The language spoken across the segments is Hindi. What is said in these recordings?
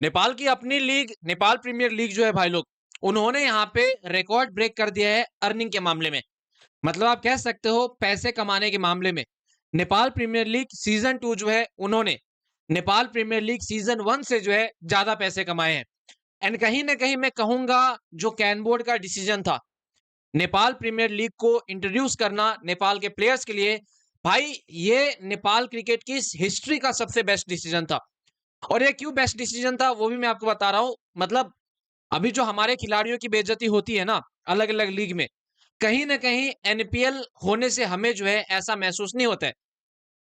नेपाल की अपनी लीग, नेपाल प्रीमियर लीग जो है भाई लोग, उन्होंने यहाँ पे रिकॉर्ड ब्रेक कर दिया है अर्निंग के मामले में। मतलब आप कह सकते हो पैसे कमाने के मामले में नेपाल प्रीमियर लीग सीजन 2 जो है उन्होंने नेपाल प्रीमियर लीग सीजन 1 से जो है ज्यादा पैसे कमाए हैं। एंड कहीं ना कहीं मैं कहूंगा जो कैन बोर्ड का डिसीजन था नेपाल प्रीमियर लीग को इंट्रोड्यूस करना नेपाल के प्लेयर्स के लिए, भाई ये नेपाल क्रिकेट की हिस्ट्री का सबसे बेस्ट डिसीजन था। और ये क्यों बेस्ट डिसीजन था वो भी मैं आपको बता रहा हूं। मतलब अभी जो हमारे खिलाड़ियों की बेइज्जती होती है ना अलग अलग लीग में, कहीं ना कहीं एनपीएल होने से हमें जो है ऐसा महसूस नहीं होता है।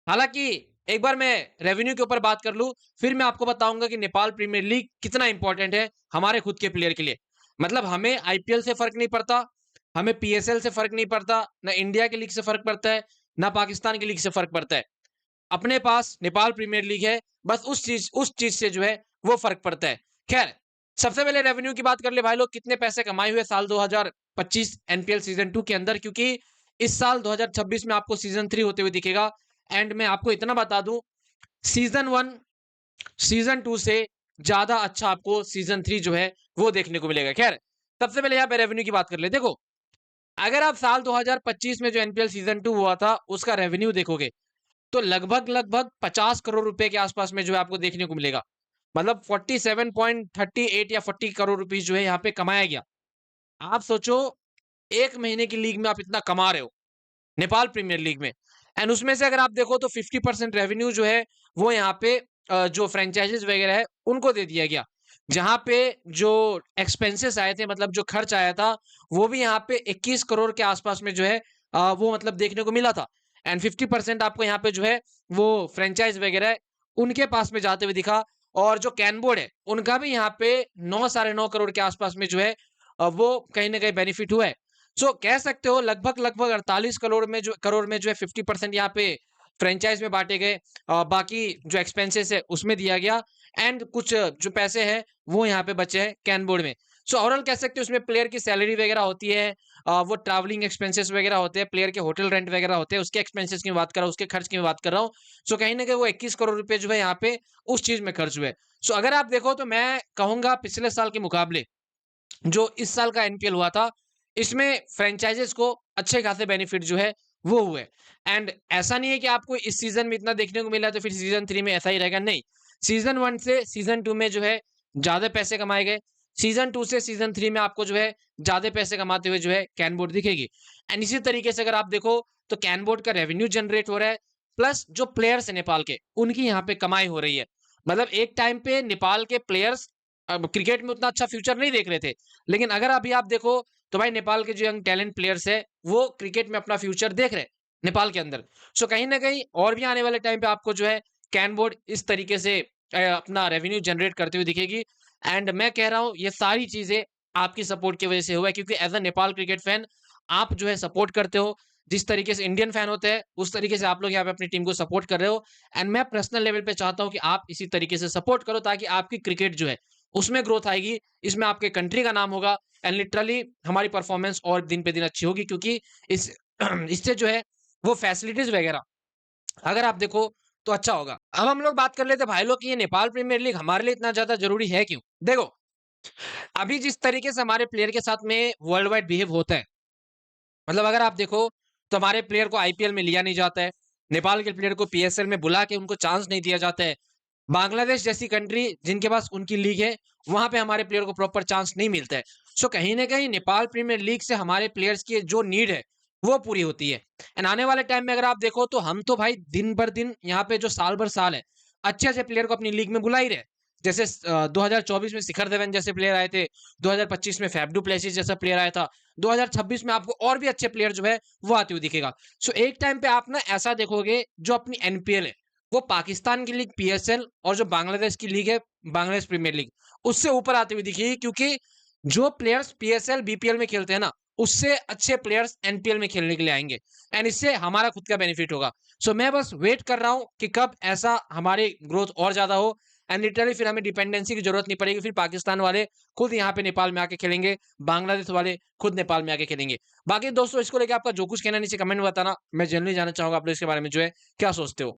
हालांकि एक बार मैं रेवेन्यू के ऊपर बात कर लूं, फिर मैं आपको बताऊंगा कि नेपाल प्रीमियर लीग कितना इंपॉर्टेंट है हमारे खुद के प्लेयर के लिए। मतलब हमें आईपीएल से फर्क नहीं पड़ता, हमें पीएसएल से फर्क नहीं पड़ता, ना इंडिया की लीग से फर्क पड़ता है, ना पाकिस्तान की लीग से फर्क पड़ता है। अपने पास नेपाल प्रीमियर लीग है, बस उस चीज से जो है वो फर्क पड़ता है। खैर, सबसे पहले रेवेन्यू की बात कर ले भाई लोग, कितने पैसे कमाए हुए साल 2025 एनपीएल सीजन 2 के अंदर, क्योंकि इस साल 2026 में आपको सीजन 3 होते हुए दिखेगा। एंड मैं आपको इतना बता दूं, सीजन 1 सीजन 2 से ज्यादा अच्छा आपको सीजन 3 जो है वो देखने को मिलेगा। खैर, सबसे पहले यहाँ पे रेवेन्यू की बात कर ले। देखो, अगर आप साल 2025 में जो एनपीएल सीजन 2 हुआ था उसका रेवेन्यू देखोगे तो लगभग लगभग 50 करोड़ रुपए के आसपास में जो है आपको देखने को मिलेगा। मतलब 47.38 या 40 करोड़ रुपीस जो है यहाँ पे कमाया गया। आप सोचो, एक महीने की लीग में आप इतना कमा रहे हो नेपाल प्रीमियर लीग में। एंड उसमें से अगर आप देखो तो 50% रेवेन्यू जो है वो यहाँ पे जो फ्रेंचाइजीज वगैरह है उनको दे दिया गया। जहां पे जो एक्सपेंसेस आए थे, मतलब जो खर्च आया था, वो भी यहाँ पे 21 करोड़ के आसपास में जो है वो मतलब देखने को मिला था। एंड 50% आपको यहाँ पे जो है वो फ्रेंचाइज वगैरह है, उनके पास में जाते हुए दिखा। और जो कैन बोर्ड है उनका भी यहाँ पे 9 साढ़े 9 करोड़ के आसपास में जो है वो कहीं ना कहीं बेनिफिट हुआ है। सो कह सकते हो लगभग लगभग 48 करोड़ में जो है 50% यहाँ पे फ्रेंचाइज में बांटे गए। बाकी जो एक्सपेंसेस है उसमें दिया गया। एंड कुछ जो पैसे हैं वो यहाँ पे बचे हैं कैन बोर्ड में। सो ओवरऑल कह सकते हो उसमें प्लेयर की सैलरी वगैरह होती है, वो ट्रैवलिंग एक्सपेंसेस वगैरह होते हैं, प्लेयर के होटल रेंट वगैरह होते हैं, उसके एक्सपेंसेस की बात कर रहा हूँ, उसके खर्च की बात कर रहा हूँ। सो कहीं ना कहीं वो 21 करोड़ रुपए जो है यहाँ पे उस चीज में खर्च हुए। सो अगर आप देखो तो मैं कहूंगा पिछले साल के मुकाबले जो इस साल का एनपीएल हुआ था, इसमें फ्रेंचाइजेस को अच्छे खासे बेनिफिट जो है वो हुए। एंड ऐसा नहीं है कि आपको इस सीजन में इतना देखने को मिला तो फिर सीजन 3 में ऐसा ही रहेगा, नहीं। सीजन 1 से सीजन 2 में जो है ज्यादा पैसे कमाए गए, सीजन 2 से सीजन 3 में आपको जो है ज्यादा पैसे कमाते हुए जो है कैन बोर्ड दिखेगी। एंड इसी तरीके से अगर आप देखो तो कैन बोर्ड का रेवेन्यू जनरेट हो रहा है, प्लस जो प्लेयर्स है नेपाल के उनकी यहाँ पे कमाई हो रही है। मतलब एक टाइम पे नेपाल के प्लेयर्स अब क्रिकेट में उतना अच्छा फ्यूचर नहीं देख रहे थे, लेकिन अगर अभी आप देखो तो भाई नेपाल के जो यंग टैलेंट प्लेयर्स है वो क्रिकेट में अपना फ्यूचर देख रहे हैं नेपाल के अंदर। सो कहीं ना कहीं और भी आने वाले टाइम पे आपको जो है कैन बोर्ड इस तरीके से अपना रेवेन्यू जनरेट करते हुए दिखेगी। एंड मैं कह रहा हूँ ये सारी चीजें आपकी सपोर्ट की वजह से हुआ है, क्योंकि as a Nepal cricket fan आप जो है सपोर्ट करते हो। जिस तरीके से इंडियन फैन होते हैं उस तरीके से आप लोग यहाँ पे अपनी टीम को सपोर्ट कर रहे हो। एंड मैं पर्सनल लेवल पे चाहता हूँ कि आप इसी तरीके से सपोर्ट करो ताकि आपकी क्रिकेट जो है उसमें ग्रोथ आएगी, इसमें आपके कंट्री का नाम होगा। एंड लिटरली हमारी परफॉर्मेंस और दिन पे दिन अच्छी होगी, क्योंकि इस इससे जो है वो फैसिलिटीज वगैरह अगर आप देखो तो अच्छा होगा। अब हम लोग बात कर लेते हैं भाई लोग कि ये नेपाल प्रीमियर लीग हमारे लिए इतना ज्यादा जरूरी है क्यों। देखो, अभी जिस तरीके से हमारे प्लेयर के साथ में वर्ल्ड वाइड बिहेव होता है, मतलब अगर आप देखो तो हमारे प्लेयर को आईपीएल में लिया नहीं जाता है, नेपाल के प्लेयर को पीएसएल में बुला के उनको चांस नहीं दिया जाता है। बांग्लादेश जैसी कंट्री जिनके पास उनकी लीग है वहां पे हमारे प्लेयर को प्रॉपर चांस नहीं मिलता है। सो कहीं ना कहीं नेपाल प्रीमियर लीग से हमारे प्लेयर्स की जो नीड है वो पूरी होती है। एंड आने वाले टाइम में अगर आप देखो तो हम तो भाई दिन भर दिन यहाँ पे जो साल भर साल है अच्छे अच्छे प्लेयर को अपनी लीग में बुला ही रहे। जैसे 2024 में शिखर धवन जैसे प्लेयर आए थे, 2025 में फैफ डू प्लेसिस जैसा प्लेयर आया था, 2026 में आपको और भी अच्छे प्लेयर जो है वो आते हुए दिखेगा। सो एक टाइम पे आप ना ऐसा देखोगे जो अपनी एनपीएल है वो पाकिस्तान की लीग पीएसएल और जो बांग्लादेश की लीग है बांग्लादेश प्रीमियर लीग उससे ऊपर आती हुई दिखेगी, क्योंकि जो प्लेयर्स पीएसएल बीपीएल में खेलते हैं ना उससे अच्छे प्लेयर्स एनपीएल में खेलने के लिए आएंगे। एंड इससे हमारा खुद का बेनिफिट होगा। सो मैं बस वेट कर रहा हूं कि कब ऐसा हमारी ग्रोथ और ज्यादा हो। एंड लिटरली फिर हमें डिपेंडेंसी की जरूरत नहीं पड़ेगी, फिर पाकिस्तान वाले खुद यहाँ पे नेपाल में आके खेलेंगे, बांग्लादेश वाले खुद नेपाल में आके खेलेंगे। बाकी दोस्तों इसको लेकर आपका जो कुछ कहना नीचे कमेंट में बताना, मैं जनरली जानना चाहूंगा आप लोग इसके बारे में जो है क्या सोचते हो।